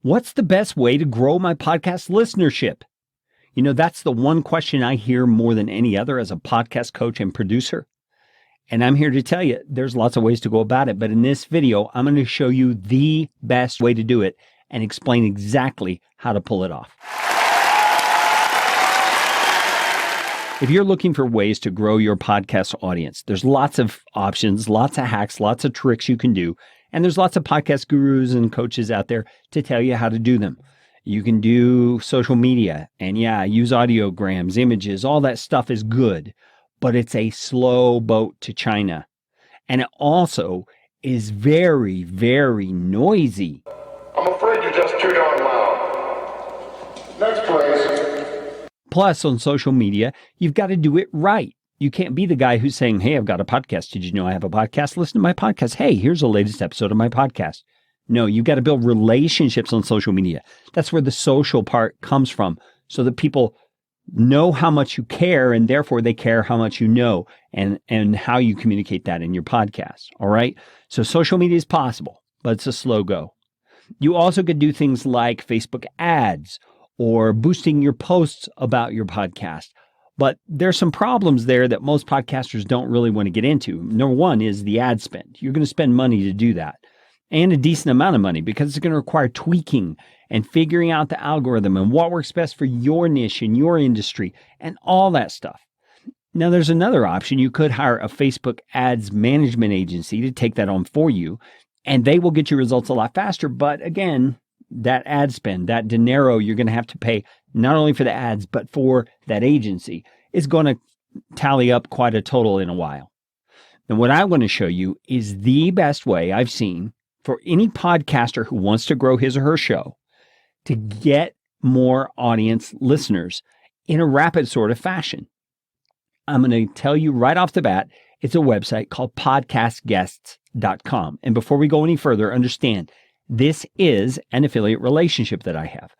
What's the best way to grow my podcast listenership? You know, that's the one question I hear more than any other as a podcast coach and producer. And I'm here to tell you, there's lots of ways to go about it. But in this video, I'm going to show you the best way to do it and explain exactly how to pull it off. If you're looking for ways to grow your podcast audience, there's lots of options, lots of hacks, lots of tricks you can do. And there's lots of podcast gurus and coaches out there to tell you how to do them. You can do social media and use audiograms, images, all that stuff is good, but it's a slow boat to China. And it also is very, very noisy. I'm afraid you're just too darn loud. Next, please. Plus, on social media, you've got to do it right. You can't be the guy who's saying, hey, I've got a podcast. Did you know I have a podcast? Listen to my podcast. Hey, here's the latest episode of my podcast. No, you've got to build relationships on social media. That's where the social part comes from, so that people know how much you care, and therefore they care how much you know and how you communicate that in your podcast. All right. So social media is possible, but it's a slow go. You also could do things like Facebook ads or boosting your posts about your podcast. But there's some problems there that most podcasters don't really want to get into. Number one is the ad spend. You're going to spend money to do that, and a decent amount of money, because it's going to require tweaking and figuring out the algorithm and what works best for your niche and your industry and all that stuff. Now, there's another option. You could hire a Facebook ads management agency to take that on for you, and they will get you results a lot faster. But again, that ad spend, that dinero you're going to have to pay not only for the ads, but for that agency is going to tally up quite a total in a while. And what I'm going to show you is the best way I've seen for any podcaster who wants to grow his or her show to get more audience listeners in a rapid sort of fashion. I'm going to tell you right off the bat, it's a website called podcastguests.com. And before we go any further, understand this is an affiliate relationship that I have,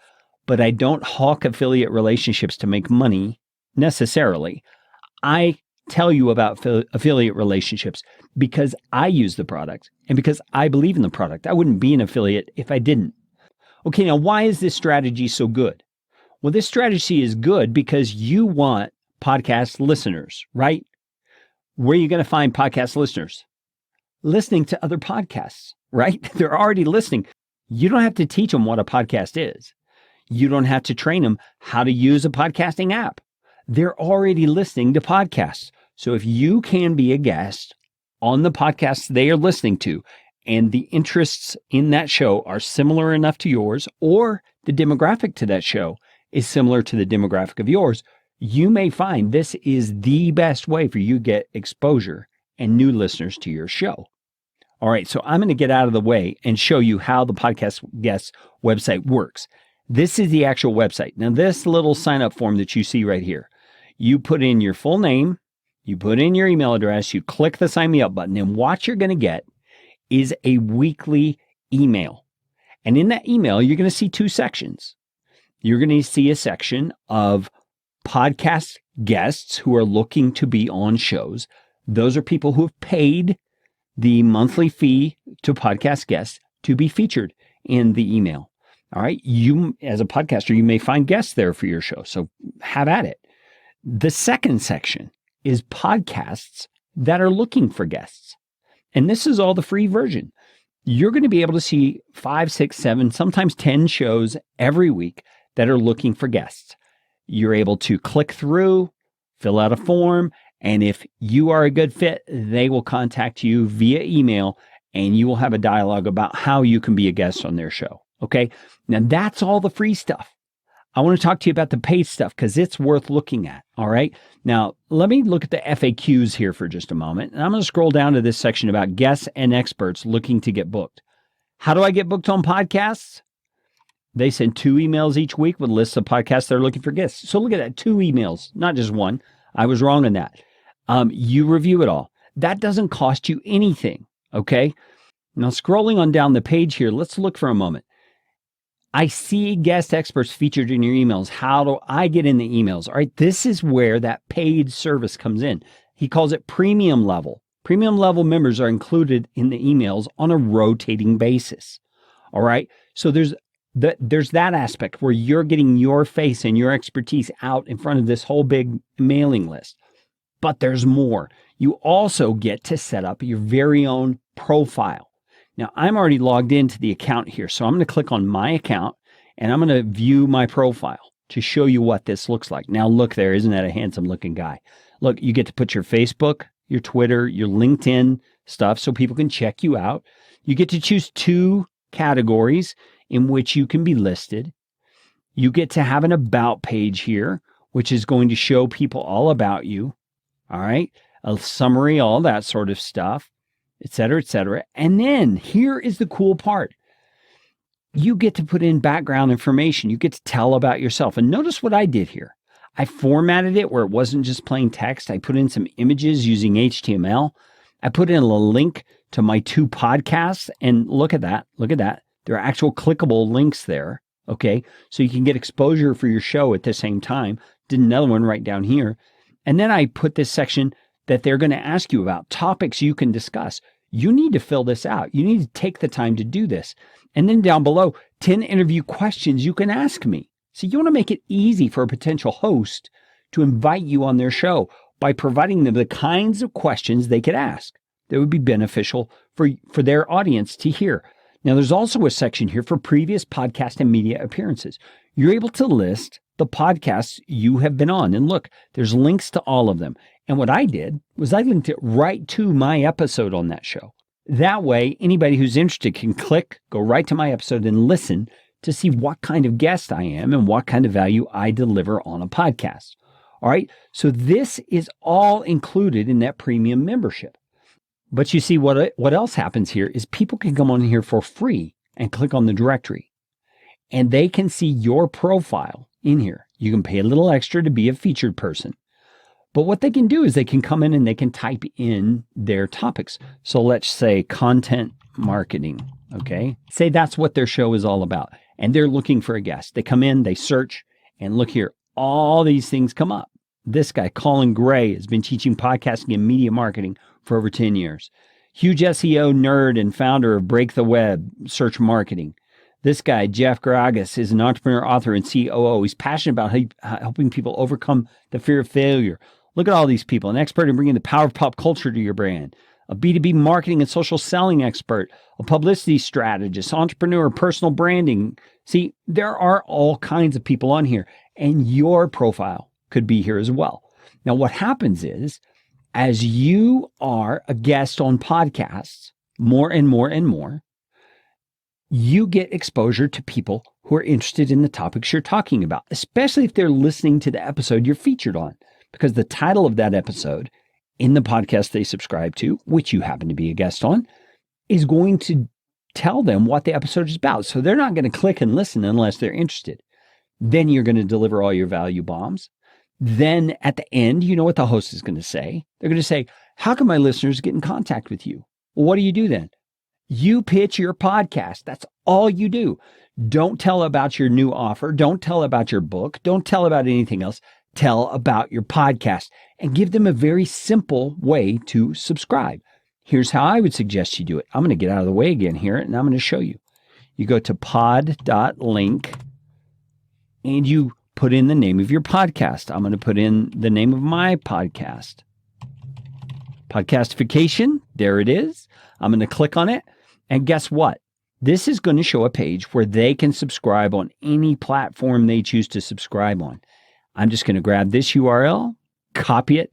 but I don't hawk affiliate relationships to make money necessarily. I tell you about affiliate relationships because I use the product and because I believe in the product. I wouldn't be an affiliate if I didn't. Okay, now why is this strategy so good? Well, this strategy is good because you want podcast listeners, right? Where are you going to find podcast listeners? Listening to other podcasts, right? They're already listening. You don't have to teach them what a podcast is. You don't have to train them how to use a podcasting app. They're already listening to podcasts. So if you can be a guest on the podcasts they are listening to, and the interests in that show are similar enough to yours, or the demographic to that show is similar to the demographic of yours, you may find this is the best way for you to get exposure and new listeners to your show. All right, so I'm going to get out of the way and show you how the Podcast Guests website works. This is the actual website. Now, this little sign-up form that you see right here, you put in your full name, you put in your email address, you click the Sign Me Up button, and what you're going to get is a weekly email. And in that email, you're going to see two sections. You're going to see a section of podcast guests who are looking to be on shows. Those are people who have paid the monthly fee to podcast guests to be featured in the email. All right. You, as a podcaster, you may find guests there for your show. So have at it. The second section is podcasts that are looking for guests. And this is all the free version. You're going to be able to see 5, 6, 7, sometimes 10 shows every week that are looking for guests. You're able to click through, fill out a form, and if you are a good fit, they will contact you via email, and you will have a dialogue about how you can be a guest on their show. Okay? Now, that's all the free stuff. I want to talk to you about the paid stuff because it's worth looking at. All right? Now, let me look at the FAQs here for just a moment. And I'm going to scroll down to this section about guests and experts looking to get booked. How do I get booked on podcasts? They send 2 emails each week with lists of podcasts that are looking for guests. So look at that, 2 emails, not just one. I was wrong on that. You review it all. That doesn't cost you anything, okay? Now, scrolling on down the page here, let's look for a moment. I see guest experts featured in your emails. How do I get in the emails? All right, this is where that paid service comes in. He calls it premium level. Premium level members are included in the emails on a rotating basis. All right, so there's There's that aspect where you're getting your face and your expertise out in front of this whole big mailing list. But there's more. You also get to set up your very own profile. Now, I'm already logged into the account here, so I'm going to click on my account and I'm going to view my profile to show you what this looks like. Now, look there. Isn't that a handsome looking guy? Look, you get to put your Facebook, your Twitter, your LinkedIn stuff so people can check you out. You get to choose 2 categories in which you can be listed. You get to have an about page here, which is going to show people all about you. All right. A summary, all that sort of stuff, et cetera, et cetera. And then here is the cool part. You get to put in background information. You get to tell about yourself. And notice what I did here. I formatted it where it wasn't just plain text. I put in some images using HTML. I put in a link to my 2 podcasts. And look at that. Look at that. There are actual clickable links there. Okay. So you can get exposure for your show at the same time. Did another one right down here. And then I put this section that they're going to ask you about, topics you can discuss. You need to fill this out. You need to take the time to do this. And then down below, 10 interview questions you can ask me. So you want to make it easy for a potential host to invite you on their show by providing them the kinds of questions they could ask that would be beneficial for their audience to hear. Now, there's also a section here for previous podcast and media appearances. You're able to list the podcasts you have been on. And look, there's links to all of them. And what I did was I linked it right to my episode on that show. That way, anybody who's interested can click, go right to my episode and listen to see what kind of guest I am and what kind of value I deliver on a podcast. All right. So this is all included in that premium membership. But you see, what else happens here is people can come on here for free and click on the directory. And they can see your profile in here. You can pay a little extra to be a featured person. But what they can do is they can come in and they can type in their topics. So let's say content marketing. Okay. Say that's what their show is all about. And they're looking for a guest. They come in, they search, and look here. All these things come up. This guy, Colin Gray, has been teaching podcasting and media marketing for over 10 years. Huge SEO nerd and founder of Break the Web Search Marketing. This guy, Jeff Garagas, is an entrepreneur, author, and COO. He's passionate about helping people overcome the fear of failure. Look at all these people. An expert in bringing the power of pop culture to your brand. A B2B marketing and social selling expert. A publicity strategist, entrepreneur, personal branding. See, there are all kinds of people on here. And your profile could be here as well. Now, what happens is, as you are a guest on podcasts, more and more and more, you get exposure to people who are interested in the topics you're talking about, especially if they're listening to the episode you're featured on, because the title of that episode in the podcast they subscribe to, which you happen to be a guest on, is going to tell them what the episode is about. So they're not going to click and listen unless they're interested. Then you're going to deliver all your value bombs. Then at the end, you know what the host is going to say? They're going to say, how can my listeners get in contact with you? Well, what do you do then? You pitch your podcast. That's all you do. Don't tell about your new offer. Don't tell about your book. Don't tell about anything else. Tell about your podcast and give them a very simple way to subscribe. Here's how I would suggest you do it. I'm going to get out of the way again here and I'm going to show you. You go to pod.link and you put in the name of your podcast. I'm going to put in the name of my podcast. Podcastification. There it is. I'm going to click on it. And guess what? This is going to show a page where they can subscribe on any platform they choose to subscribe on. I'm just going to grab this URL, copy it,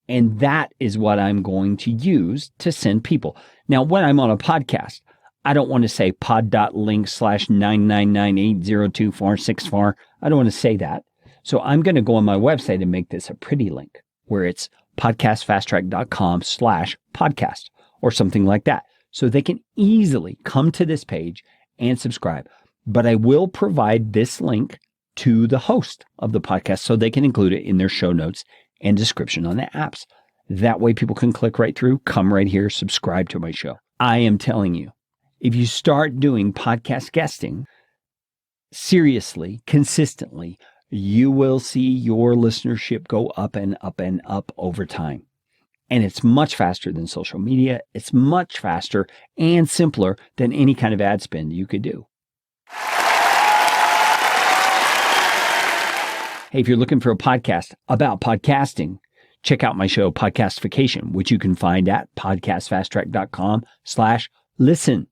and that is what I'm going to use to send people. Now, when I'm on a podcast, I don't want to say pod.link/999802464. I don't want to say that. So I'm going to go on my website and make this a pretty link where it's podcastfasttrack.com/podcast or something like that. So they can easily come to this page and subscribe. But I will provide this link to the host of the podcast so they can include it in their show notes and description on the apps. That way people can click right through, come right here, subscribe to my show. I am telling you, if you start doing podcast guesting seriously, consistently, you will see your listenership go up and up and up over time. And it's much faster than social media. It's much faster and simpler than any kind of ad spend you could do. Hey, if you're looking for a podcast about podcasting, check out my show, Podcastification, which you can find at podcastfasttrack.com/listen.